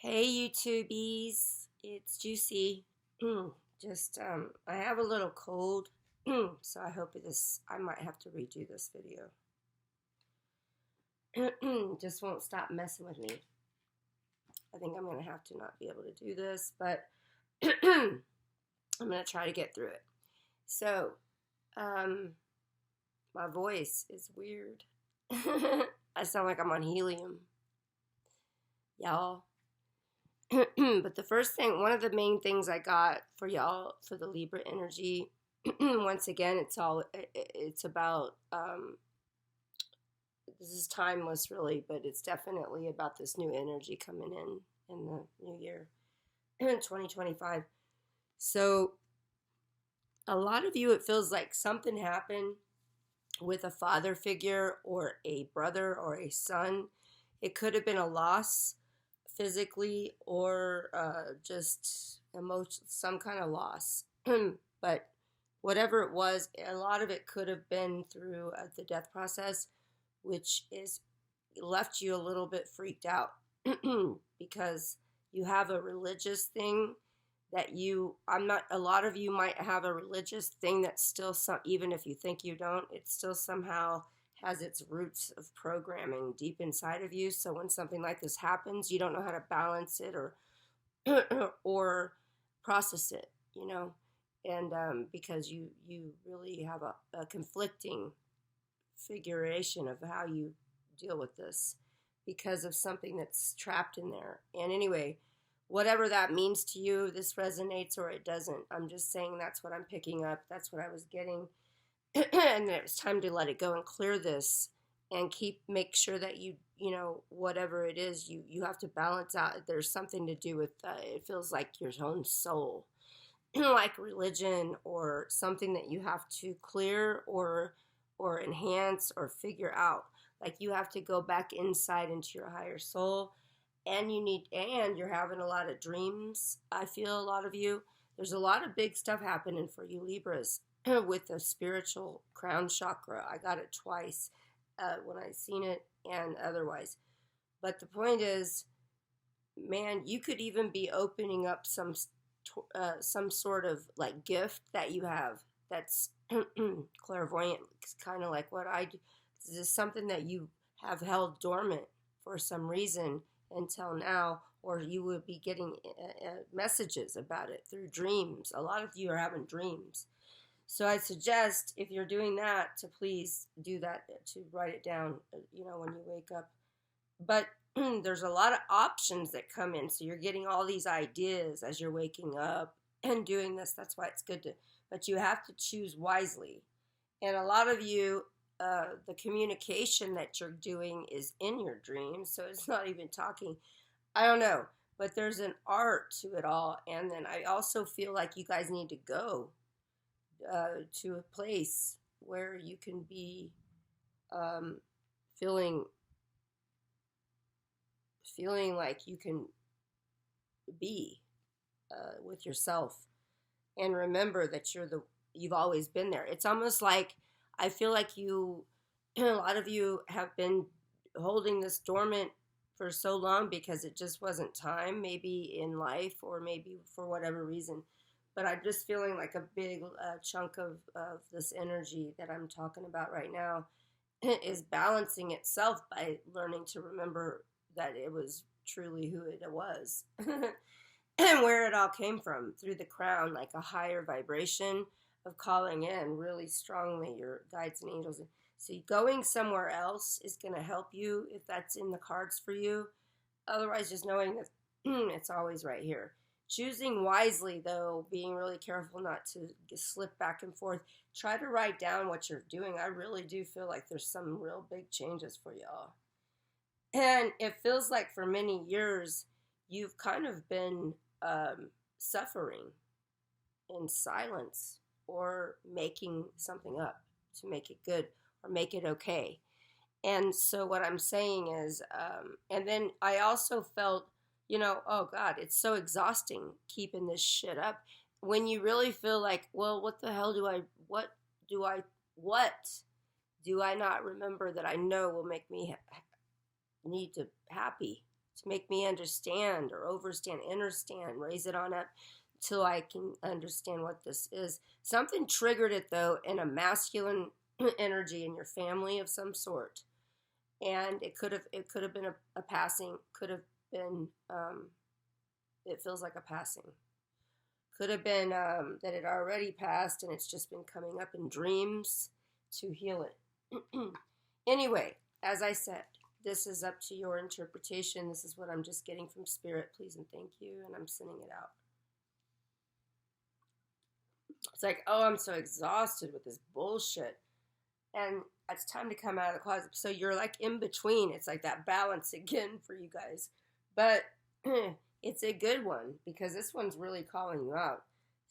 Hey YouTubies, it's Juicy. I have a little cold, so I hope I might have to redo this video. Just won't stop messing with me. I think I'm gonna have to not be able to do this, but I'm gonna try to get through it. So, um, my voice is weird. I sound like I'm on helium, y'all. But the first thing, one of the main things I got for y'all for the Libra energy, once again, it's about this is timeless really, but it's definitely about this new energy coming in the new year, 2025. So a lot of you, it feels like something happened with a father figure or a brother or a son. It could have been a loss physically or just some kind of loss. But whatever it was, a lot of it could have been through the death process, which is left you a little bit freaked out because you have a religious thing that a lot of you might have a religious thing that's still even if you think you don't, it still somehow has its roots of programming deep inside of you. So when something like this happens, you don't know how to balance it or or process it, and because you really have a conflicting figuration of how you deal with this because of something that's trapped in there. And anyway, whatever that means to you, this resonates or it doesn't. I'm just saying that's what I'm picking up. That's what I was getting. And it was time to let it go and clear this and make sure that whatever it is, you have to balance out. There's something to do with, it feels like your own soul, like religion or something that you have to clear or enhance or figure out. Like you have to go back inside into your higher soul, and you're having a lot of dreams. I feel a lot of you. There's a lot of big stuff happening for you Libras with the spiritual crown chakra. I got it twice when I seen it and otherwise. But the point is, man, you could even be opening up some sort of like gift that you have that's clairvoyant. It's kind of like what I do. This is something that you have held dormant for some reason until now, or you would be getting messages about it through dreams. A lot of you are having dreams. So I suggest if you're doing that to please do that, to write it down, when you wake up. But there's a lot of options that come in. So you're getting all these ideas as you're waking up and doing this. That's why it's good but you have to choose wisely. And a lot of you, the communication that you're doing is in your dreams. So it's not even talking. I don't know. But there's an art to it all. And then I also feel like you guys need to go to a place where you can be feeling like you can be with yourself and remember that you've always been there. It's almost like I feel like a lot of you have been holding this dormant for so long because it just wasn't time, maybe in life or maybe for whatever reason. But I'm just feeling like a big chunk of this energy that I'm talking about right now is balancing itself by learning to remember that it was truly who it was and where it all came from through the crown, like a higher vibration of calling in really strongly your guides and angels. So going somewhere else is going to help you if that's in the cards for you. Otherwise, just knowing that it's always right here. Choosing wisely, though, being really careful not to slip back and forth. Try to write down what you're doing. I really do feel like there's some real big changes for y'all. And it feels like for many years, you've kind of been suffering in silence or making something up to make it good or make it okay. And so what I'm saying is, and then I also felt, oh God, it's so exhausting keeping this shit up. When you really feel like, well, what the hell what do I not remember that I know will make me need to happy to make me understand or overstand, understand, raise it on up till I can understand what this is. Something triggered it though in a masculine energy in your family of some sort. And it could have been a passing, could have been it feels like a passing. Could have been that it already passed and it's just been coming up in dreams to heal it. Anyway, as I said, this is up to your interpretation. This is what I'm just getting from Spirit. Please and thank you. And I'm sending it out. It's like, oh, I'm so exhausted with this bullshit. And it's time to come out of the closet. So you're like in between. It's like that balance again for you guys. But it's a good one because this one's really calling you out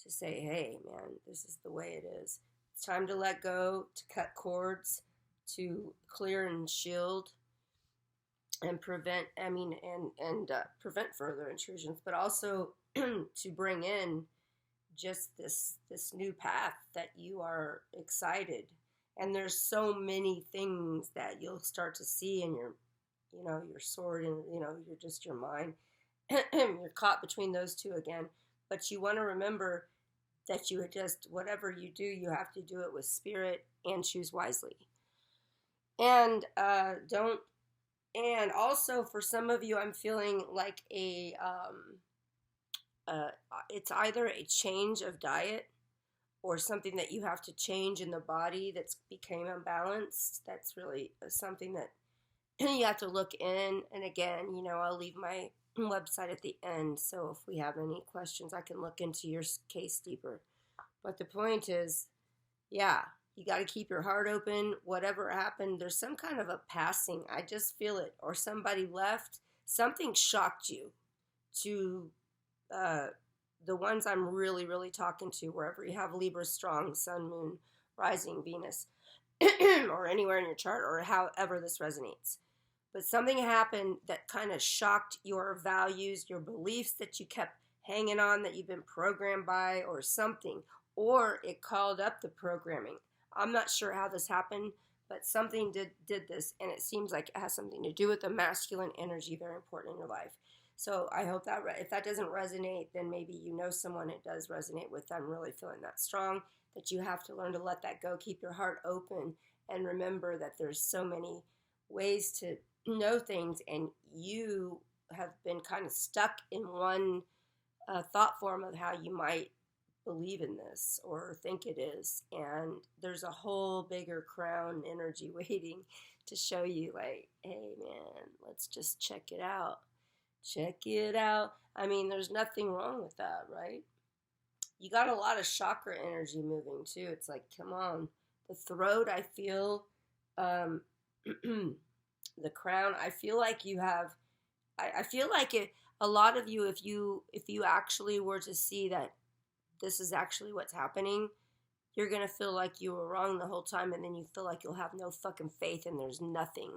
to say, hey, man, this is the way it is. It's time to let go, to cut cords, to clear and shield and prevent, prevent further intrusions, but also to bring in just this new path that you are excited. And there's so many things that you'll start to see in your, your sword and, your mind. You're caught between those two again. But you want to remember that you just, whatever you do, you have to do it with spirit and choose wisely. And and also for some of you, I'm feeling like it's either a change of diet or something that you have to change in the body that's became unbalanced. That's really something that you have to look in. And again, I'll leave my website at the end. So if we have any questions, I can look into your case deeper. But the point is, yeah, you got to keep your heart open. Whatever happened, there's some kind of a passing. I just feel it. Or somebody left. Something shocked you to the ones I'm really, really talking to, wherever you have Libra strong, Sun, Moon, Rising, Venus, or anywhere in your chart, or however this resonates. But something happened that kind of shocked your values, your beliefs that you kept hanging on, that you've been programmed by, or something. Or it called up the programming. I'm not sure how this happened, but something did this, and it seems like it has something to do with the masculine energy, very important in your life. So I hope that if that doesn't resonate, then maybe someone it does resonate with. I'm really feeling that strong, that you have to learn to let that go. Keep your heart open and remember that there's so many ways to know things, and you have been kind of stuck in one thought form of how you might believe in this or think it is. And there's a whole bigger crown energy waiting to show you like, hey man, let's just check it out. Check it out. I mean, there's nothing wrong with that, right? You got a lot of chakra energy moving too. It's like, come on. The throat, I feel, the crown, I feel like you have, I feel like a lot of you, if you actually were to see that this is actually what's happening, you're going to feel like you were wrong the whole time, and then you feel like you'll have no fucking faith and there's nothing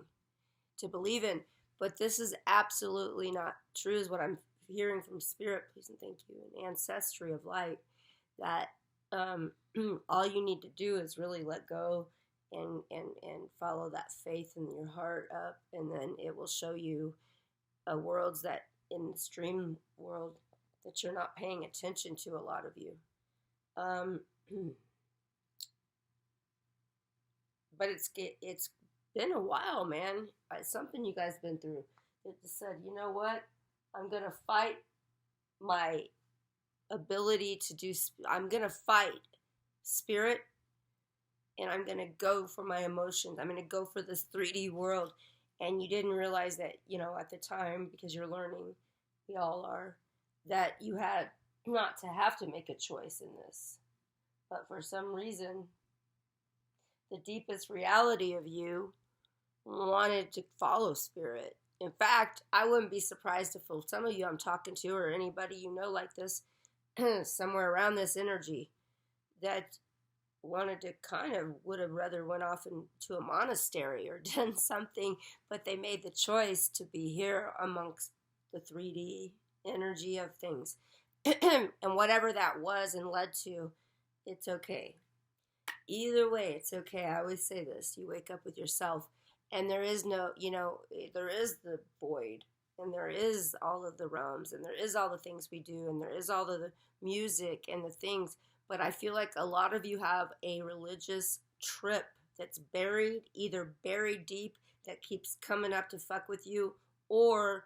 to believe in. But this is absolutely not true, is what I'm hearing from Spirit, please and thank you, and Ancestry of Light, that all you need to do is really let go and follow that faith in your heart up, and then it will show you worlds that in this dream world that you're not paying attention to, a lot of you. But it's been a while, man. It's something you guys been through. It just said, you know what? I'm going to fight my ability to do, I'm going to fight spirit, and I'm going to go for my emotions. I'm going to go for this 3D world. And you didn't realize that, at the time, because you're learning, we all are, that you had not to have to make a choice in this. But for some reason, the deepest reality of you wanted to follow spirit. In fact, I wouldn't be surprised if some of you I'm talking to, or anybody like this, somewhere around this energy, that wanted to would have rather went off into a monastery or done something, but they made the choice to be here amongst the 3D energy of things. And whatever that was and led to, it's okay. Either way, it's okay. I always say this. You wake up with yourself, and there is no, there is the void, and there is all of the realms, and there is all the things we do, and there is all of the music and the things. But I feel like a lot of you have a religious trip that's buried, either buried deep, that keeps coming up to fuck with you, or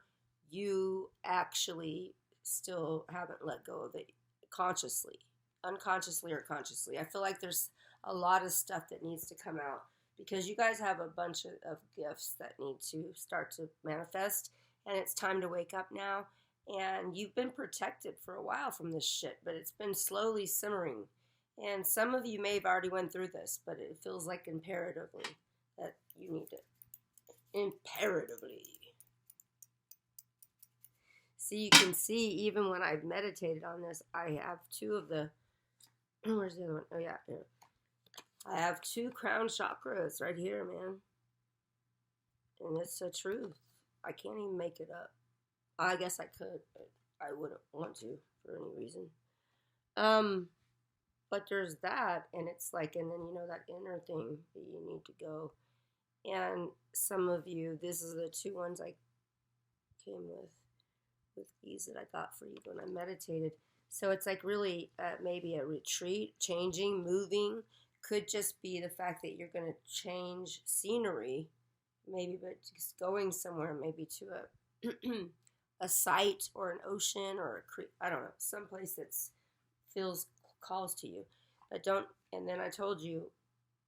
you actually still haven't let go of it consciously, unconsciously or consciously. I feel like there's a lot of stuff that needs to come out because you guys have a bunch of gifts that need to start to manifest, and it's time to wake up now. And you've been protected for a while from this shit, but it's been slowly simmering. And some of you may have already went through this, but it feels like imperatively that you need to. Imperatively. See, you can see even when I've meditated on this, I have two of the, where's the other one? Oh yeah, here. I have 2 crown chakras right here, man. And it's the truth. I can't even make it up. I guess I could, but I wouldn't want to for any reason. But there's that, and it's like, and then that inner thing that you need to go. And some of you, this is the 2 ones I came with these that I got for you when I meditated. So it's like really maybe a retreat, changing, moving. Could just be the fact that you're going to change scenery, maybe, but just going somewhere, maybe to a site or an ocean or a creek, I don't know, someplace that calls to you. But don't, and then I told you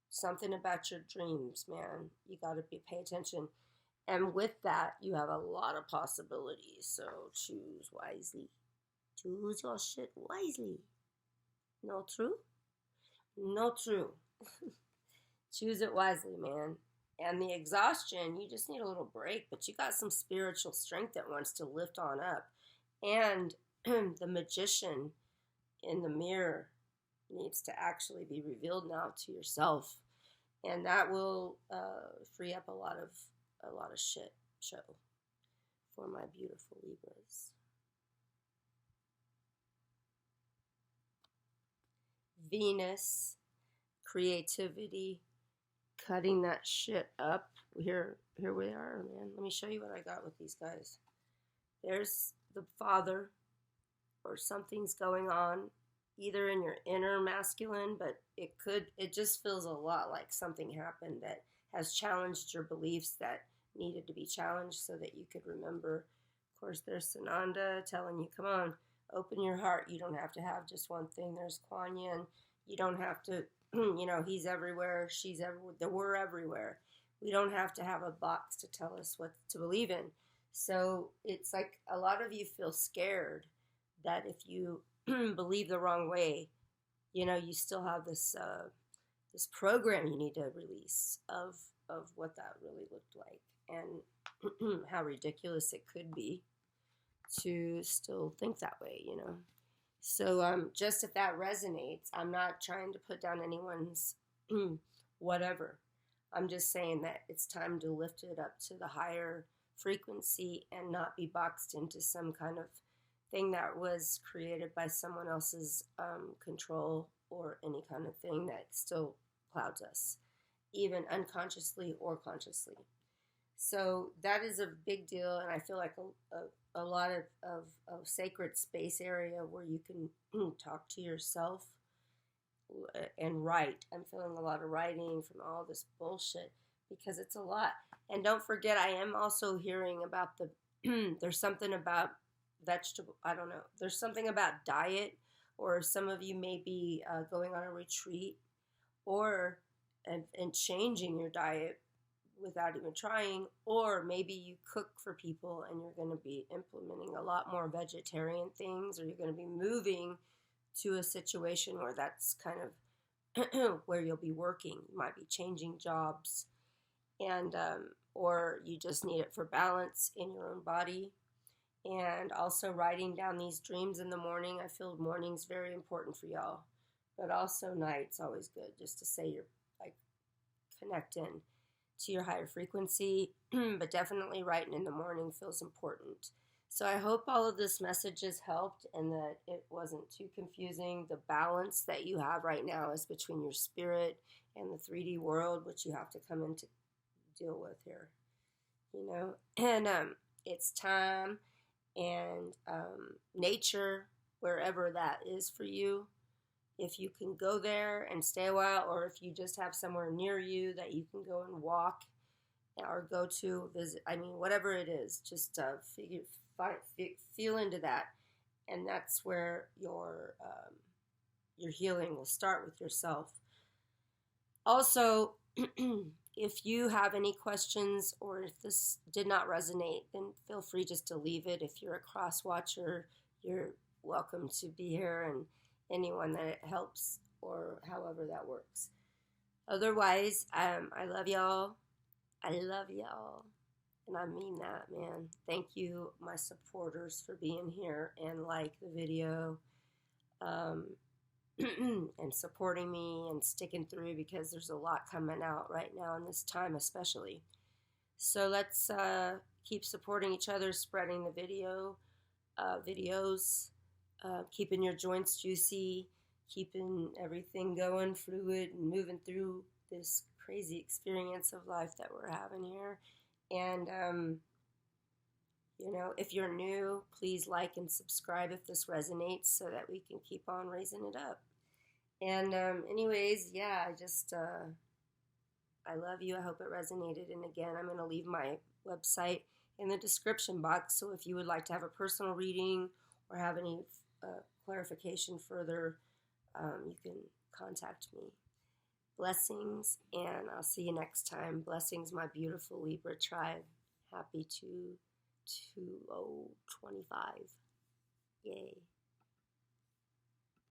something about your dreams, man. You got to pay attention. And with that, you have a lot of possibilities. So choose wisely. Choose your shit wisely. No true? No true. Choose it wisely, man. And the exhaustion, you just need a little break, but you got some spiritual strength that wants to lift on up. And the magician in the mirror needs to actually be revealed now to yourself. And that will free up a lot of shit show for my beautiful Libras. Venus, creativity, cutting that shit up. Here we are, man. Let me show you what I got with these guys. There's the father, or something's going on, either in your inner masculine, but it just feels a lot like something happened that has challenged your beliefs that needed to be challenged so that you could remember. Of course, there's Sananda telling you, come on, open your heart. You don't have to have just one thing. There's Kuan Yin. You don't have to, he's everywhere, she's everywhere, we're everywhere. We don't have to have a box to tell us what to believe in. So it's like a lot of you feel scared that if you believe the wrong way, you still have this program you need to release of what that really looked like and how ridiculous it could be to still think that way, So just if that resonates, I'm not trying to put down anyone's whatever. I'm just saying that it's time to lift it up to the higher frequency and not be boxed into some kind of thing that was created by someone else's control or any kind of thing that still clouds us, even unconsciously or consciously. So that is a big deal, and I feel like a lot of sacred space area where you can talk to yourself and write. I'm feeling a lot of writing from all this bullshit because it's a lot. And don't forget, I am also hearing about there's something about there's something about diet, or some of you may be going on a retreat or and changing your diet without even trying, or maybe you cook for people and you're going to be implementing a lot more vegetarian things, or you're going to be moving to a situation where that's kind of where you'll be working. You might be changing jobs, and or you just need it for balance in your own body. And also writing down these dreams in the morning. I feel morning's very important for y'all, but also night's always good, just to say you're like connect in to your higher frequency, but definitely writing in the morning feels important. So I hope all of this message has helped and that it wasn't too confusing. The balance that you have right now is between your spirit and the 3D world, which you have to come in to deal with here, And it's time and nature, wherever that is for you. If you can go there and stay a while, or if you just have somewhere near you that you can go and walk or go to visit, I mean, whatever it is, just feel into that, and that's where your healing will start with yourself. Also, if you have any questions or if this did not resonate, then feel free just to leave it. If you're a cross watcher, you're welcome to be here, and anyone that it helps, or however that works. Otherwise, I love y'all. I love y'all. And I mean that, man. Thank you, my supporters, for being here and like the video. And supporting me and sticking through, because there's a lot coming out right now in this time especially. So let's keep supporting each other, spreading the videos, keeping your joints juicy, keeping everything going fluid and moving through this crazy experience of life that we're having here. And if you're new, please like and subscribe if this resonates, so that we can keep on raising it up. And anyways, yeah, I love you. I hope it resonated. And again, I'm going to leave my website in the description box, so if you would like to have a personal reading or have any clarification further, you can contact me. Blessings, and I'll see you next time. Blessings, my beautiful Libra tribe. Happy 2025. Yay.